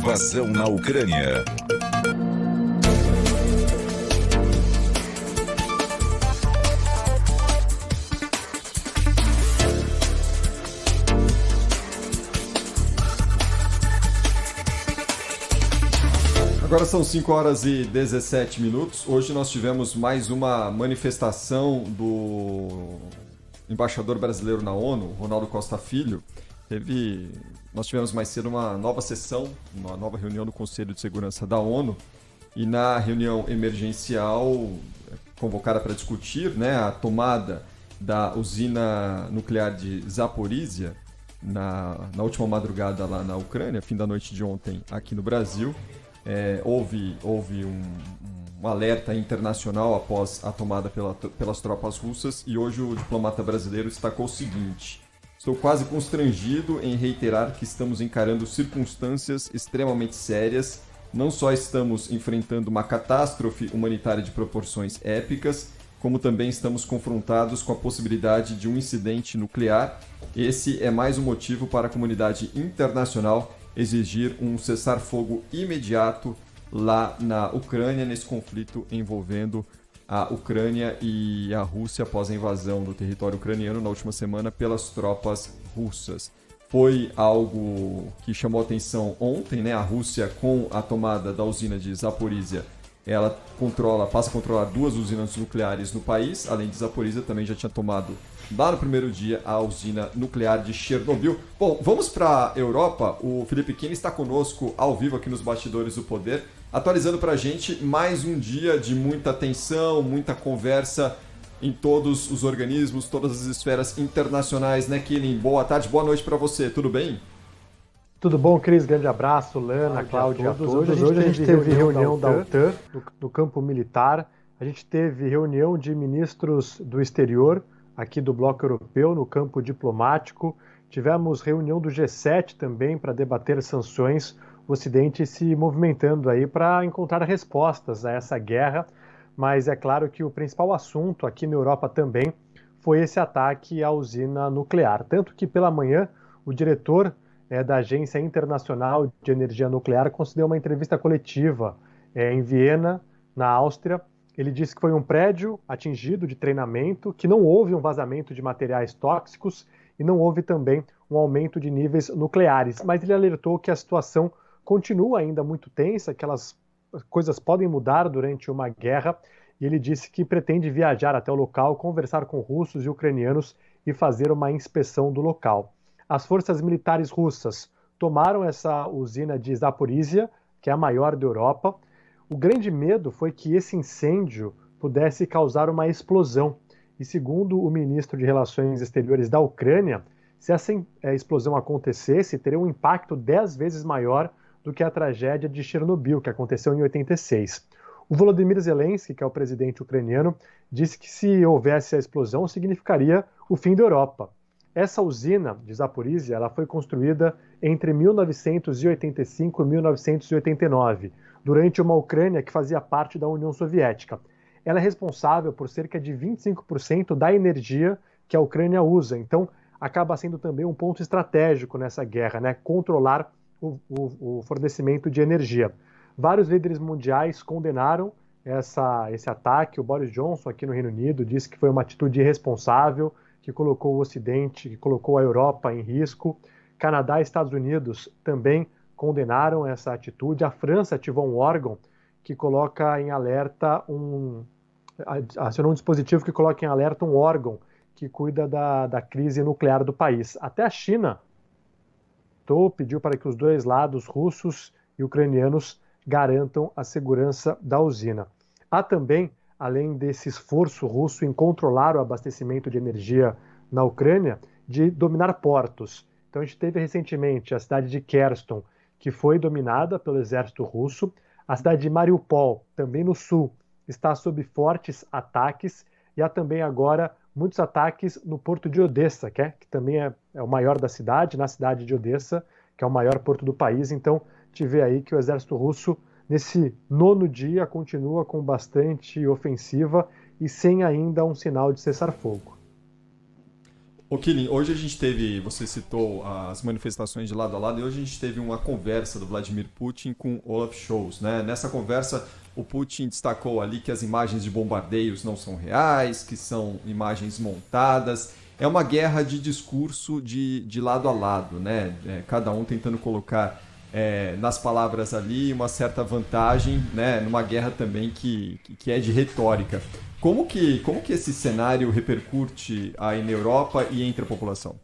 Invasão na Ucrânia. Agora são 5 horas e 17 minutos. Hoje nós tivemos mais uma manifestação do embaixador brasileiro na ONU, Ronaldo Costa Filho. Nós tivemos mais cedo uma nova sessão, uma nova reunião do Conselho de Segurança da ONU. E na reunião emergencial convocada para discutir, a tomada da usina nuclear de Zaporizhia, na última madrugada lá na Ucrânia, fim da noite de ontem aqui no Brasil, houve um alerta internacional após a tomada pelas tropas russas, e hoje o diplomata brasileiro destacou o seguinte: estou quase constrangido em reiterar que estamos encarando circunstâncias extremamente sérias. Não só estamos enfrentando uma catástrofe humanitária de proporções épicas, como também estamos confrontados com a possibilidade de um incidente nuclear. Esse é mais um motivo para a comunidade internacional exigir um cessar-fogo imediato lá na Ucrânia, nesse conflito envolvendo a Ucrânia e a Rússia após a invasão do território ucraniano na última semana pelas tropas russas. Foi algo que chamou atenção ontem, A Rússia, com a tomada da usina de Zaporizhia, ela passa a controlar 2 usinas nucleares no país. Além de Zaporizhia, também já tinha tomado, lá no primeiro dia, a usina nuclear de Chernobyl. Bom, vamos para a Europa. O Felipe Kine está conosco ao vivo aqui nos Bastidores do Poder, atualizando para a gente mais um dia de muita tensão, muita conversa em todos os organismos, todas as esferas internacionais, Kine? Boa tarde, boa noite para você, tudo bem? Tudo bom, Cris? Grande abraço, Lana, Cláudia, a todos. Hoje a gente teve reunião da OTAN no campo militar, a gente teve reunião de ministros do exterior aqui do Bloco Europeu no campo diplomático, tivemos reunião do G7 também para debater sanções, o Ocidente se movimentando aí para encontrar respostas a essa guerra, mas é claro que o principal assunto aqui na Europa também foi esse ataque à usina nuclear, tanto que pela manhã o diretor da Agência Internacional de Energia Nuclear concedeu uma entrevista coletiva em Viena, na Áustria. Ele disse que foi um prédio atingido de treinamento, que não houve um vazamento de materiais tóxicos e não houve também um aumento de níveis nucleares. Mas ele alertou que a situação continua ainda muito tensa, que as coisas podem mudar durante uma guerra, e ele disse que pretende viajar até o local, conversar com russos e ucranianos e fazer uma inspeção do local. As forças militares russas tomaram essa usina de Zaporizhia, que é a maior da Europa. O grande medo foi que esse incêndio pudesse causar uma explosão. E segundo o ministro de Relações Exteriores da Ucrânia, se essa explosão acontecesse, teria um impacto 10 vezes maior do que a tragédia de Chernobyl, que aconteceu em 86. O Volodymyr Zelensky, que é o presidente ucraniano, disse que se houvesse a explosão, significaria o fim da Europa. Essa usina de Zaporizhia ela foi construída entre 1985 e 1989, durante uma Ucrânia que fazia parte da União Soviética. Ela é responsável por cerca de 25% da energia que a Ucrânia usa, então acaba sendo também um ponto estratégico nessa guerra, controlar o fornecimento de energia. Vários líderes mundiais condenaram esse ataque. O Boris Johnson, aqui no Reino Unido, disse que foi uma atitude irresponsável, que colocou o Ocidente, que colocou a Europa em risco. Canadá e Estados Unidos também condenaram essa atitude. A França ativou um órgão que coloca em alerta acionou um dispositivo que coloca em alerta um órgão que cuida da crise nuclear do país. Até a China pediu para que os dois lados, russos e ucranianos, garantam a segurança da usina. Há também, além desse esforço russo em controlar o abastecimento de energia na Ucrânia, de dominar portos. Então a gente teve recentemente a cidade de Kherson, que foi dominada pelo exército russo. A cidade de Mariupol, também no sul, está sob fortes ataques. E há também agora muitos ataques no porto de Odessa, que também é o maior da cidade, na cidade de Odessa, que é o maior porto do país. Então a gente vê aí que o exército russo, nesse 9º dia, continua com bastante ofensiva e sem ainda um sinal de cessar-fogo. Ô Kilin, hoje a gente teve, você citou as manifestações de lado a lado, e hoje a gente teve uma conversa do Vladimir Putin com Olaf Scholz, né? Nessa conversa, o Putin destacou ali que as imagens de bombardeios não são reais, que são imagens montadas. É uma guerra de discurso de lado a lado, né? Cada um tentando colocar nas palavras ali uma certa vantagem, né? Numa guerra também que é de retórica. Como que esse cenário repercute aí na Europa e entre a população?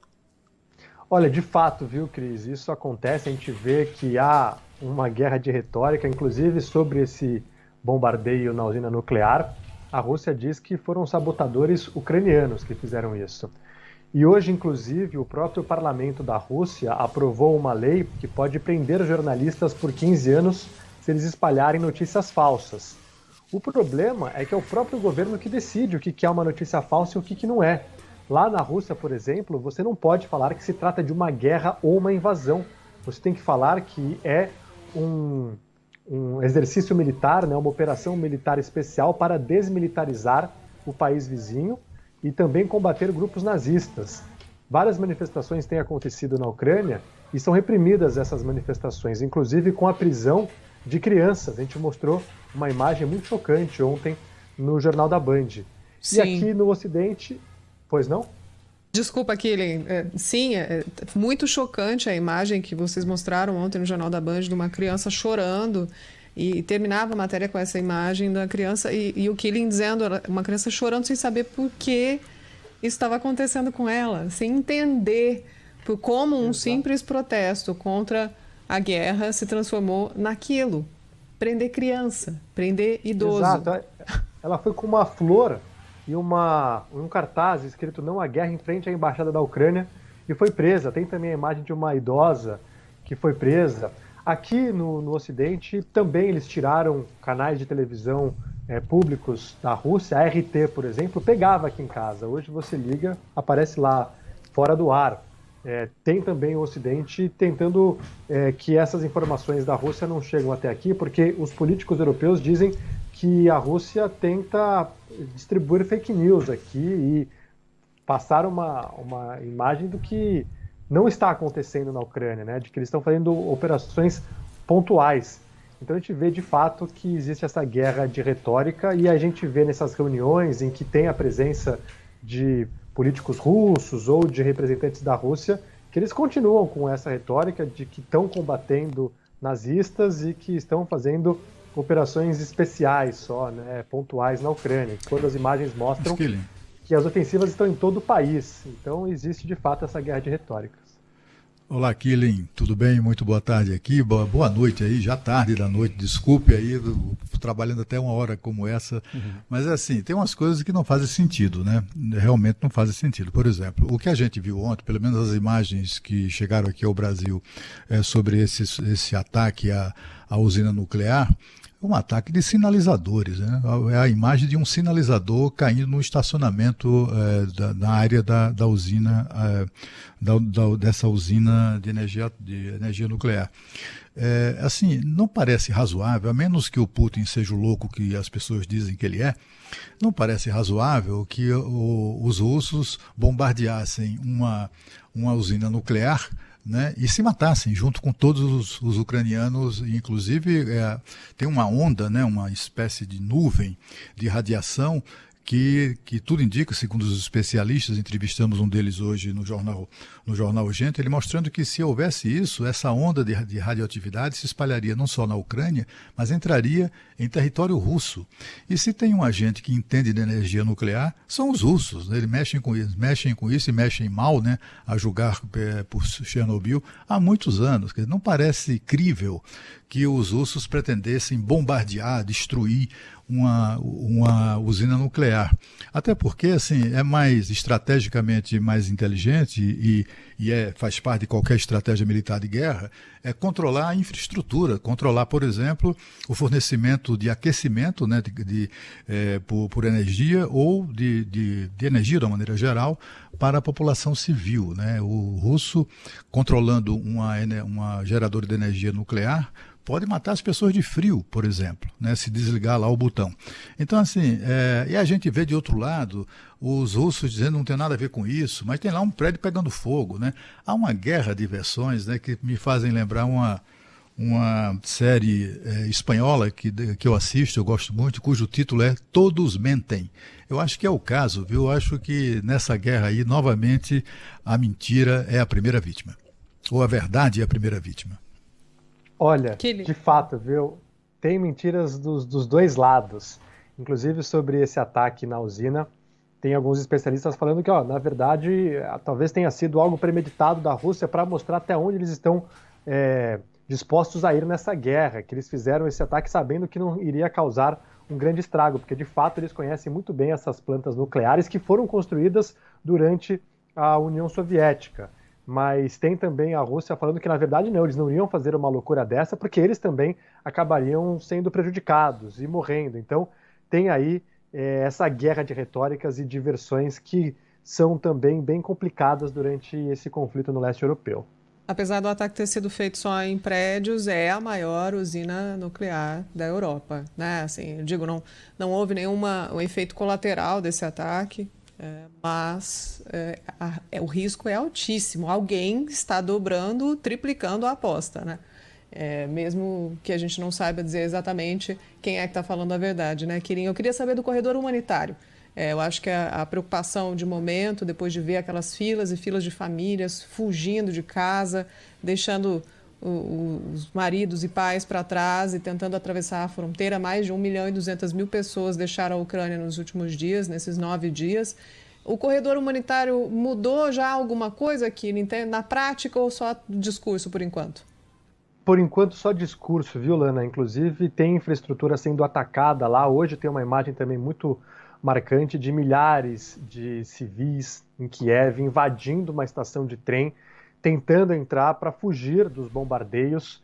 Olha, de fato, viu, Cris, isso acontece, a gente vê que há uma guerra de retórica, inclusive sobre esse bombardeio na usina nuclear. A Rússia diz que foram sabotadores ucranianos que fizeram isso. E hoje, inclusive, o próprio parlamento da Rússia aprovou uma lei que pode prender jornalistas por 15 anos se eles espalharem notícias falsas. O problema é que é o próprio governo que decide o que é uma notícia falsa e o que não é. Lá na Rússia, por exemplo, você não pode falar que se trata de uma guerra ou uma invasão. Você tem que falar que é um exercício militar, né, uma operação militar especial para desmilitarizar o país vizinho e também combater grupos nazistas. Várias manifestações têm acontecido na Ucrânia e são reprimidas essas manifestações, inclusive com a prisão de crianças. A gente mostrou uma imagem muito chocante ontem no Jornal da Band. Sim. E aqui no Ocidente... Pois não? Desculpa, Kilin. Sim, é muito chocante a imagem que vocês mostraram ontem no Jornal da Band de uma criança chorando, e terminava a matéria com essa imagem da criança e o Kilin dizendo, uma criança chorando sem saber por que isso estava acontecendo com ela, sem entender por como um simples protesto contra a guerra se transformou naquilo. Prender criança, prender idoso. Exato. Ela foi com uma flor e um cartaz escrito "Não à guerra" em frente à embaixada da Ucrânia e foi presa. Tem também a imagem de uma idosa que foi presa. Aqui no Ocidente também eles tiraram canais de televisão públicos da Rússia. A RT, por exemplo, pegava aqui em casa. Hoje você liga, aparece lá, fora do ar. Tem também o Ocidente tentando que essas informações da Rússia não chegam até aqui, porque os políticos europeus dizem que a Rússia tenta distribuir fake news aqui e passar uma imagem do que não está acontecendo na Ucrânia, né? De que eles estão fazendo operações pontuais. Então a gente vê de fato que existe essa guerra de retórica e a gente vê nessas reuniões em que tem a presença de políticos russos ou de representantes da Rússia, que eles continuam com essa retórica de que estão combatendo nazistas e que estão fazendo operações especiais só, né, pontuais na Ucrânia, quando as imagens mostram que as ofensivas estão em todo o país. Então existe de fato essa guerra de retóricas. Olá, Kilin, tudo bem? Muito boa tarde aqui, boa noite aí, já tarde da noite, desculpe aí, trabalhando até uma hora como essa, mas assim, tem umas coisas que não fazem sentido, né? Realmente não fazem sentido. Por exemplo, o que a gente viu ontem, pelo menos as imagens que chegaram aqui ao Brasil sobre esse ataque à usina nuclear, um ataque de sinalizadores, né? É a imagem de um sinalizador caindo no estacionamento na área da usina, dessa usina de energia nuclear. Assim, não parece razoável, a menos que o Putin seja o louco que as pessoas dizem que ele é, não parece razoável que os russos bombardeassem uma usina nuclear, né, e se matassem junto com todos os ucranianos. Inclusive tem uma onda, né, uma espécie de nuvem de radiação que tudo indica, segundo os especialistas, entrevistamos um deles hoje no jornal Gente, ele mostrando que se houvesse isso, essa onda de radioatividade se espalharia não só na Ucrânia, mas entraria em território russo. E se tem um agente que entende de energia nuclear, são os russos, né? Eles mexem com isso e mexem mal, né, a julgar por Chernobyl há muitos anos. Quer dizer, não parece crível que os russos pretendessem bombardear, destruir uma usina nuclear. Até porque, assim, é mais estrategicamente mais inteligente e faz parte de qualquer estratégia militar de guerra, controlar a infraestrutura, controlar, por exemplo, o fornecimento de aquecimento, né, por energia ou de energia de uma maneira geral para a população civil, né? O russo, controlando uma geradora de energia nuclear, pode matar as pessoas de frio, por exemplo, né, se desligar lá o botão. Então, assim, e a gente vê de outro lado os russos dizendo não tem nada a ver com isso, mas tem lá um prédio pegando fogo, né? Há uma guerra de versões, né, que me fazem lembrar uma série espanhola que eu assisto, eu gosto muito, cujo título é Todos Mentem. Eu acho que é o caso, viu? Eu acho que nessa guerra aí, novamente, a mentira é a primeira vítima. Ou a verdade é a primeira vítima. Olha, de fato, viu? Tem mentiras dos dois lados. Inclusive sobre esse ataque na usina, tem alguns especialistas falando que, na verdade, talvez tenha sido algo premeditado da Rússia para mostrar até onde eles estão dispostos a ir nessa guerra, que eles fizeram esse ataque sabendo que não iria causar um grande estrago, porque de fato eles conhecem muito bem essas plantas nucleares que foram construídas durante a União Soviética. Mas tem também a Rússia falando que, na verdade, não, eles não iriam fazer uma loucura dessa, porque eles também acabariam sendo prejudicados e morrendo. Então, tem aí essa guerra de retóricas e de versões que são também bem complicadas durante esse conflito no leste europeu. Apesar do ataque ter sido feito só em prédios, é a maior usina nuclear da Europa, né? Assim, eu digo, não houve nenhum efeito colateral desse ataque. Mas o risco é altíssimo. Alguém está dobrando, triplicando a aposta, né? Mesmo que a gente não saiba dizer exatamente quem é que está falando a verdade, né, Quirin? Eu queria saber do corredor humanitário. Eu acho que a preocupação de momento, depois de ver aquelas filas e filas de famílias fugindo de casa, deixando os maridos e pais para trás e tentando atravessar a fronteira. Mais de 1.200.000 pessoas deixaram a Ucrânia nos últimos dias, nesses 9 dias. O corredor humanitário mudou já alguma coisa aqui na prática ou só discurso por enquanto? Por enquanto só discurso, viu, Lana? Inclusive tem infraestrutura sendo atacada lá. Hoje tem uma imagem também muito marcante de milhares de civis em Kiev invadindo uma estação de trem, tentando entrar para fugir dos bombardeios.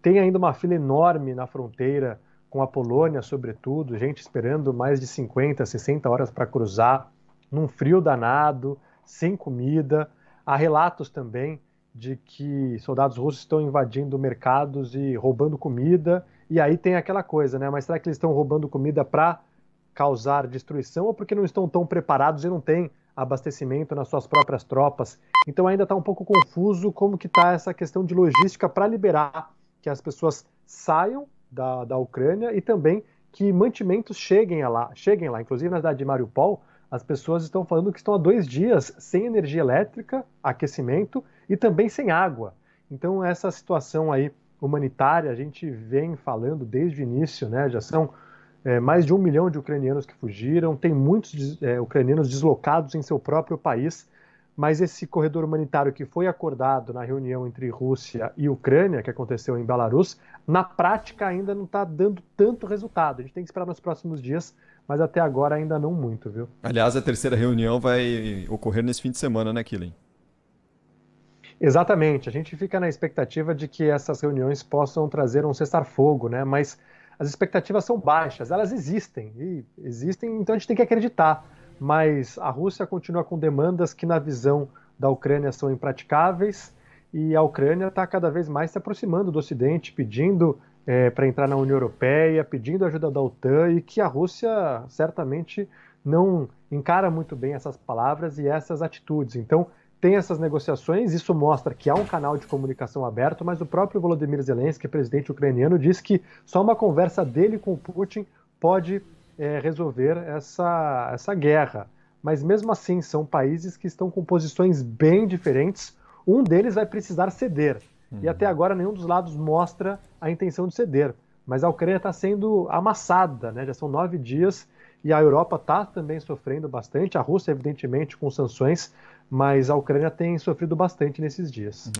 Tem ainda uma fila enorme na fronteira com a Polônia, sobretudo, gente esperando mais de 50, 60 horas para cruzar, num frio danado, sem comida. Há relatos também de que soldados russos estão invadindo mercados e roubando comida, e aí tem aquela coisa, né? Mas será que eles estão roubando comida para causar destruição ou porque não estão tão preparados e não têm abastecimento nas suas próprias tropas? Então ainda está um pouco confuso como que está essa questão de logística para liberar que as pessoas saiam da Ucrânia e também que mantimentos cheguem lá. Inclusive na cidade de Mariupol, as pessoas estão falando que estão há 2 dias sem energia elétrica, aquecimento e também sem água. Então essa situação aí humanitária a gente vem falando desde o início, né? Já são mais de 1 milhão de ucranianos que fugiram, tem muitos ucranianos deslocados em seu próprio país, mas esse corredor humanitário que foi acordado na reunião entre Rússia e Ucrânia, que aconteceu em Belarus, na prática ainda não está dando tanto resultado. A gente tem que esperar nos próximos dias, mas até agora ainda não muito, viu? Aliás, a terceira reunião vai ocorrer nesse fim de semana, né, Quirin? Exatamente. A gente fica na expectativa de que essas reuniões possam trazer um cessar-fogo, né? Mas as expectativas são baixas, elas existem, então a gente tem que acreditar. Mas a Rússia continua com demandas que, na visão da Ucrânia, são impraticáveis, e a Ucrânia está cada vez mais se aproximando do Ocidente, pedindo para entrar na União Europeia, pedindo ajuda da OTAN, e que a Rússia certamente não encara muito bem essas palavras e essas atitudes. Então, tem essas negociações, isso mostra que há um canal de comunicação aberto, mas o próprio Volodymyr Zelensky, presidente ucraniano, diz que só uma conversa dele com Putin pode resolver essa guerra. Mas mesmo assim, são países que estão com posições bem diferentes. Um deles vai precisar ceder. E até agora nenhum dos lados mostra a intenção de ceder. Mas a Ucrânia está sendo amassada, né? Já são 9 dias e a Europa está também sofrendo bastante. A Rússia, evidentemente, com sanções, mas a Ucrânia tem sofrido bastante nesses dias.